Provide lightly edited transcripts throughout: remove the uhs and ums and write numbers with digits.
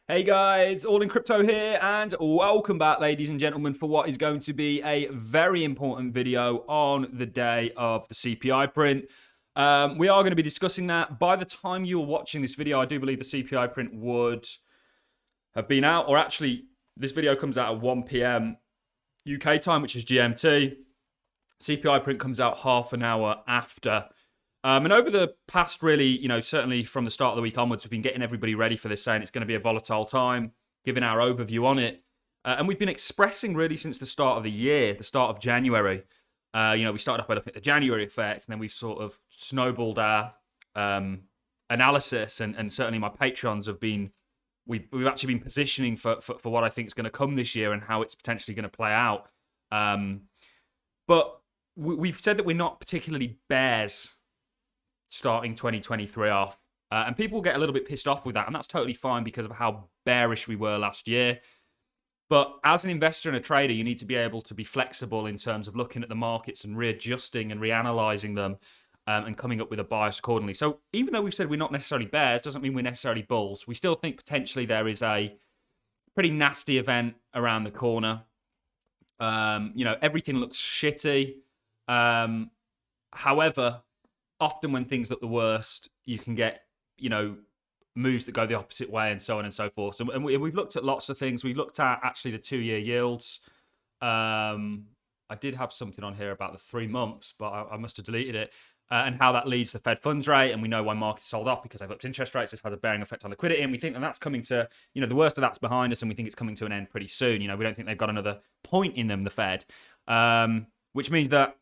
Hey guys, All in Crypto here, and welcome back, ladies and gentlemen, for what is going to be a very important video on the day of the CPI print. We are going to be discussing that. By the time you are watching this video, I do believe the CPI print would have been out, or actually, this video comes out at 1 p.m. UK time, which is GMT. CPI print comes out half an hour after. And over the past, really, certainly from the start of the week onwards, we've been getting everybody ready for this, saying it's going to be a volatile time, giving our overview on it. And we've been expressing really since the start of the year, the start of January. We started off by looking at the January effect, and then we've sort of snowballed our analysis. And certainly my patrons have been, we've actually been positioning for what I think is going to come this year and how it's potentially going to play out. But we've said that we're not particularly bears starting 2023 off. And people get a little bit pissed off with that, and that's totally fine because of how bearish we were last year. But as an investor and a trader, you need to be able to be flexible in terms of looking at the markets and readjusting and reanalyzing them and coming up with a bias accordingly. So even though we've said we're not necessarily bears, doesn't mean we're necessarily bulls. We still think potentially there is a pretty nasty event around the corner. Everything looks shitty. However, often when things look the worst, you can get, moves that go the opposite way and so on and so forth. So, and we've looked at lots of things. We looked at actually the 2-year yields. I did have something on here about the 3 months, but I must have deleted it. And how that leads to the Fed funds rate. And we know why markets sold off because they've upped interest rates. This has a bearing effect on liquidity. And we think that that's coming to, the worst of that's behind us. And we think it's coming to an end pretty soon. We don't think they've got another point in them, the Fed. Which means that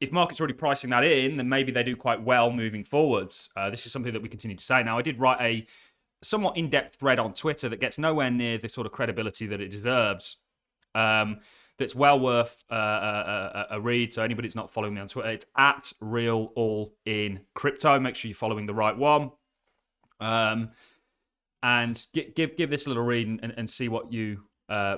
if markets are already pricing that in, then maybe they do quite well moving forwards. This is something that we continue to say. Now, I did write a somewhat in-depth thread on Twitter that gets nowhere near the sort of credibility that it deserves. That's well worth a read. So anybody that's not following me on Twitter, it's at Real All In Crypto. Make sure you're following the right one. And give this a little read and see what you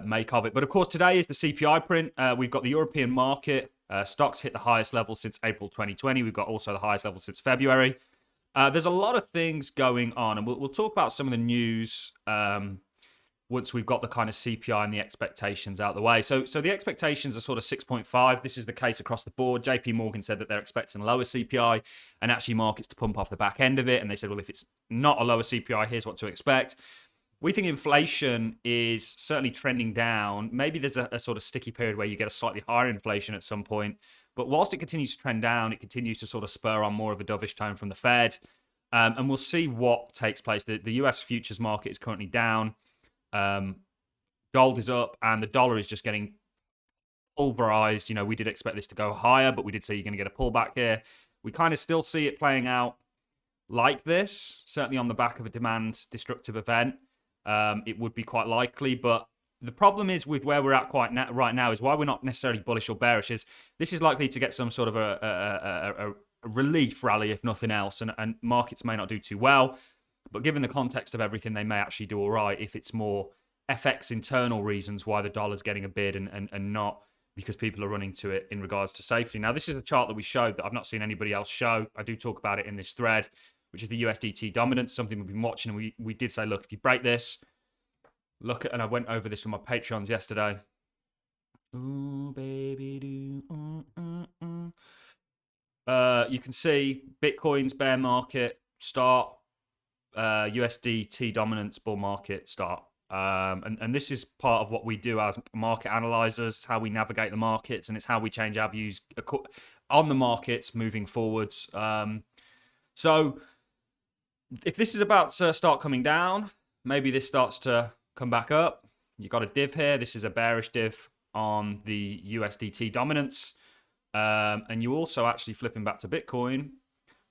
make of it. But of course, today is the CPI print. We've got the European market. Stocks hit the highest level since April 2020. We've got also the highest level since February. There's a lot of things going on, and we'll talk about some of the news once we've got the kind of CPI and the expectations out of the way. So the expectations are sort of 6.5. This is the case across the board. JP Morgan said that they're expecting a lower CPI and actually markets to pump off the back end of it. And they said, well, if it's not a lower CPI, here's what to expect. We think inflation is certainly trending down. Maybe there's a sort of sticky period where you get a slightly higher inflation at some point. But whilst it continues to trend down, it continues to sort of spur on more of a dovish tone from the Fed. And we'll see what takes place. The US futures market is currently down. Gold is up, and the dollar is just getting pulverized. We did expect this to go higher, but we did say you're going to get a pullback here. We kind of still see it playing out like this, certainly on the back of a demand destructive event. It would be quite likely, but the problem is with where we're at right now is why we're not necessarily bullish or bearish is this is likely to get some sort of a relief rally, if nothing else, and markets may not do too well, but given the context of everything, they may actually do all right if it's more FX internal reasons why the dollar's getting a bid and not because people are running to it in regards to safety. Now, this is a chart that we showed that I've not seen anybody else show. I do talk about it in this thread, which is the USDT dominance, something we've been watching. And we did say, look, if you break this, and I went over this with my Patrons yesterday. Ooh, baby, do. You can see Bitcoin's bear market start, USDT dominance bull market start. And this is part of what we do as market analyzers. It's how we navigate the markets, and it's how we change our views on the markets moving forwards. So if this is about to start coming down, maybe this starts to come back up. You got a div here. This is a bearish div on the USDT dominance. And you also actually flipping back to Bitcoin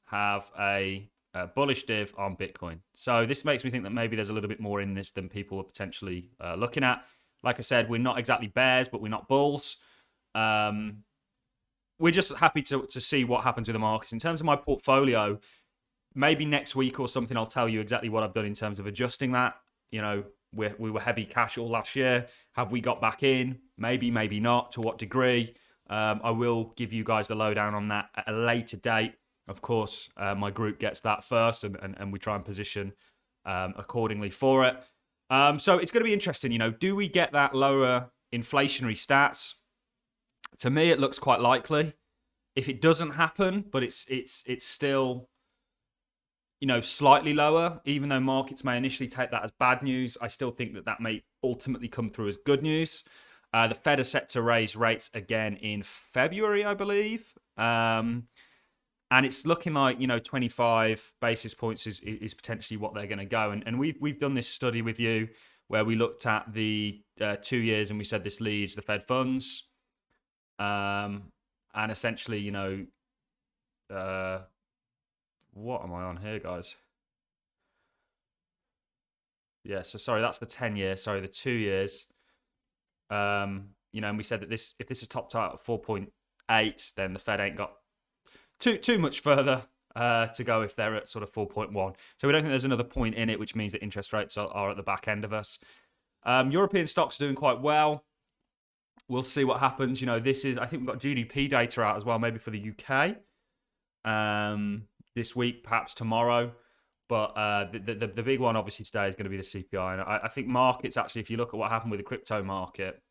have a bullish div on Bitcoin. So this makes me think that maybe there's a little bit more in this than people are potentially looking at. Like I said, we're not exactly bears, but we're not bulls. We're just happy to see what happens with the markets. In terms of my portfolio, maybe next week or something, I'll tell you exactly what I've done in terms of adjusting that. We were heavy cash all last year. Have we got back in? Maybe, maybe not. To what degree? I will give you guys the lowdown on that at a later date. Of course, my group gets that first, and we try and position accordingly for it. So it's going to be interesting. Do we get that lower inflationary stats? To me, it looks quite likely. If it doesn't happen, but it's still slightly lower, even though markets may initially take that as bad news, I still think that may ultimately come through as good news. The Fed is set to raise rates again in February, I believe. And it's looking like 25 basis points is potentially what they're going to go. And we've done this study with you where we looked at the 2 years and we said this leads the Fed funds. And essentially, what am I on here, guys? Yeah, so sorry, that's the 10 year. Sorry, the 2 years. And we said that if this is topped out at 4.8, then the Fed ain't got too much further to go if they're at sort of 4.1. So we don't think there's another point in it, which means that interest rates are at the back end of us. European stocks are doing quite well. We'll see what happens. I think we've got GDP data out as well, maybe for the UK this week, perhaps tomorrow. But the big one, obviously, today is going to be the CPI. And I think markets, actually, if you look at what happened with the crypto market,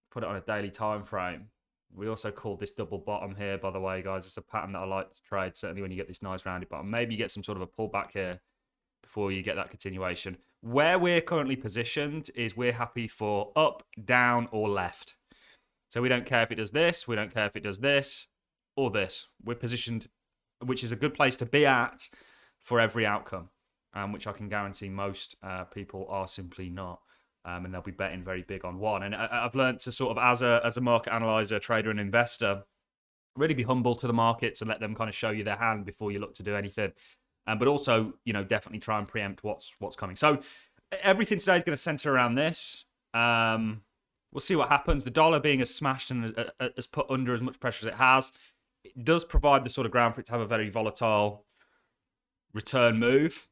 put it on a daily time frame. We also called this double bottom here, by the way, guys. It's a pattern that I like to trade, certainly when you get this nice rounded bottom. Maybe you get some sort of a pullback here before you get that continuation. Where we're currently positioned is we're happy for up, down, or left. So we don't care if it does this, we don't care if it does this, or this. We're positioned, which is a good place to be at for every outcome, which I can guarantee most people are simply not. And they'll be betting very big on one. And I've learned to sort of, as a market analyzer, trader, and investor, really be humble to the markets and let them kind of show you their hand before you look to do anything. But also, definitely try and preempt what's coming. So everything today is going to center around this. We'll see what happens. The dollar being as smashed and as put under as much pressure as it has, it does provide the sort of ground for it to have a very volatile return move.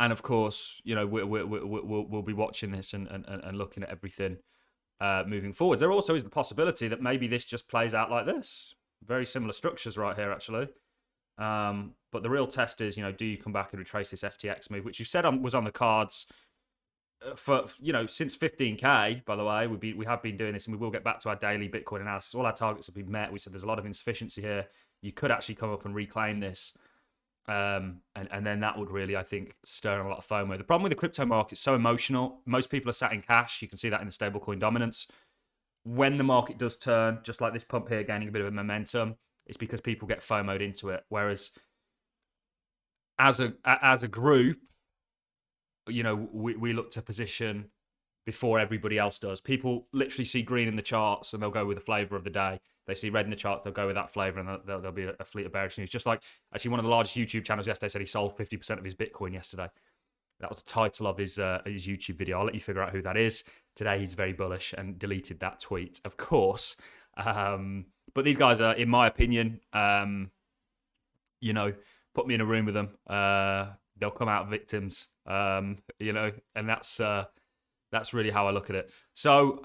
And of course, we'll be watching this and looking at everything moving forward. There also is the possibility that maybe this just plays out like this. Very similar structures right here, actually. But the real test is, do you come back and retrace this FTX move, which you said was on the cards for since 15K. By the way, we have been doing this, and we will get back to our daily Bitcoin analysis. All our targets have been met. We said there's a lot of insufficiency here. You could actually come up and reclaim this. And then that would really, I think, stir in a lot of FOMO. The problem with the crypto market is so emotional. Most people are sat in cash. You can see that in the stablecoin dominance. When the market does turn, just like this pump here, gaining a bit of momentum, it's because people get FOMO'd into it. Whereas as a group, we look to position before everybody else does. People literally see green in the charts and they'll go with the flavor of the day. They see red in the charts, they'll go with that flavor, and there'll be a fleet of bearish news. Just like, actually, one of the largest YouTube channels yesterday said he sold 50% of his Bitcoin yesterday. That was the title of his YouTube video. I'll let you figure out who that is. Today, he's very bullish and deleted that tweet, of course. But these guys are, in my opinion, put me in a room with them. They'll come out victims, and that's really how I look at it. So,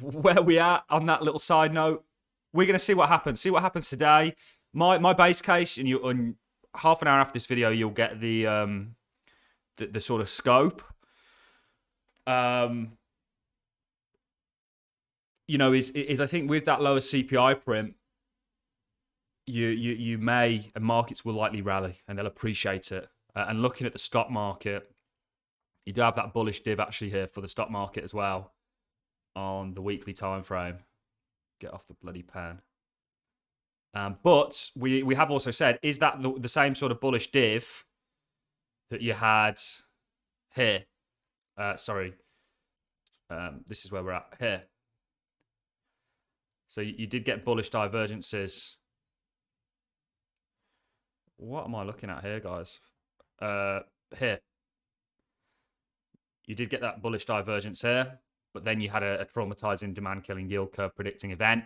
where we are on that little side note, we're going to see what happens. See what happens today. My base case, and on half an hour after this video, you'll get the sort of scope. Is I think with that lower CPI print, you may, and markets will likely rally and they'll appreciate it. And looking at the stock market, you do have that bullish div actually here for the stock market as well on the weekly time frame. Get off the bloody pan. But we have also said, is that the same sort of bullish div that you had here? This is where we're at here. So you did get bullish divergences. What am I looking at here, guys? Here. You did get that bullish divergence here, but then you had a traumatizing demand-killing yield curve predicting event.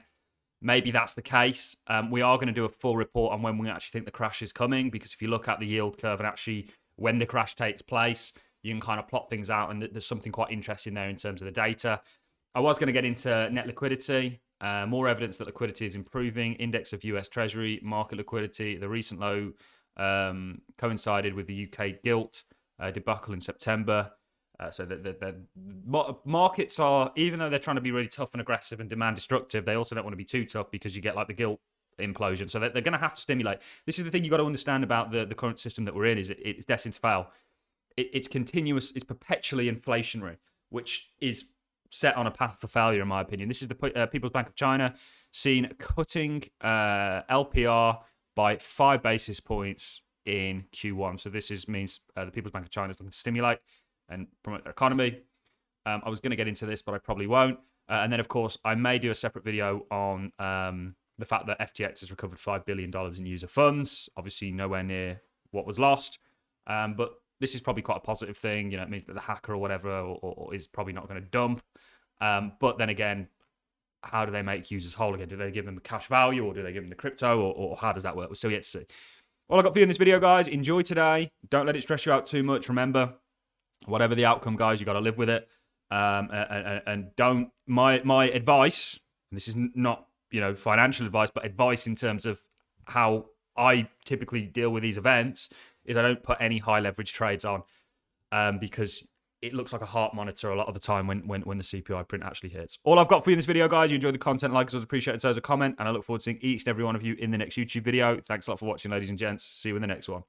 Maybe that's the case. We are going to do a full report on when we actually think the crash is coming, because if you look at the yield curve and actually when the crash takes place, you can kind of plot things out, and there's something quite interesting there in terms of the data. I was going to get into net liquidity. More evidence that liquidity is improving. Index of US Treasury market liquidity. The recent low coincided with the UK gilt debacle in September. So the markets are, even though they're trying to be really tough and aggressive and demand destructive, they also don't want to be too tough because you get like the gilt implosion. So they're going to have to stimulate. This is the thing you got to understand about the current system that we're in, is it's destined to fail. It's continuous, it's perpetually inflationary, which is set on a path for failure, in my opinion. This is the People's Bank of China seen cutting LPR by 5 basis points in Q1. So this means the People's Bank of China is looking to stimulate and promote their economy. I was going to get into this, but I probably won't. And then, of course, I may do a separate video on the fact that FTX has recovered $5 billion in user funds. Obviously, nowhere near what was lost. But this is probably quite a positive thing. You know, it means that the hacker or whatever or is probably not going to dump. But then again, how do they make users whole again? Do they give them cash value, or do they give them the crypto, or how does that work? We're still yet to see. All I got for you in this video, guys. Enjoy today. Don't let it stress you out too much. Remember, whatever the outcome, guys, you got to live with it. And don't. My advice. And this is not financial advice, but advice in terms of how I typically deal with these events, is I don't put any high leverage trades on, because it looks like a heart monitor a lot of the time when the CPI print actually hits. All I've got for you in this video, guys. You enjoyed the content, like us, always appreciate it. So as a comment, and I look forward to seeing each and every one of you in the next YouTube video. Thanks a lot for watching, ladies and gents. See you in the next one.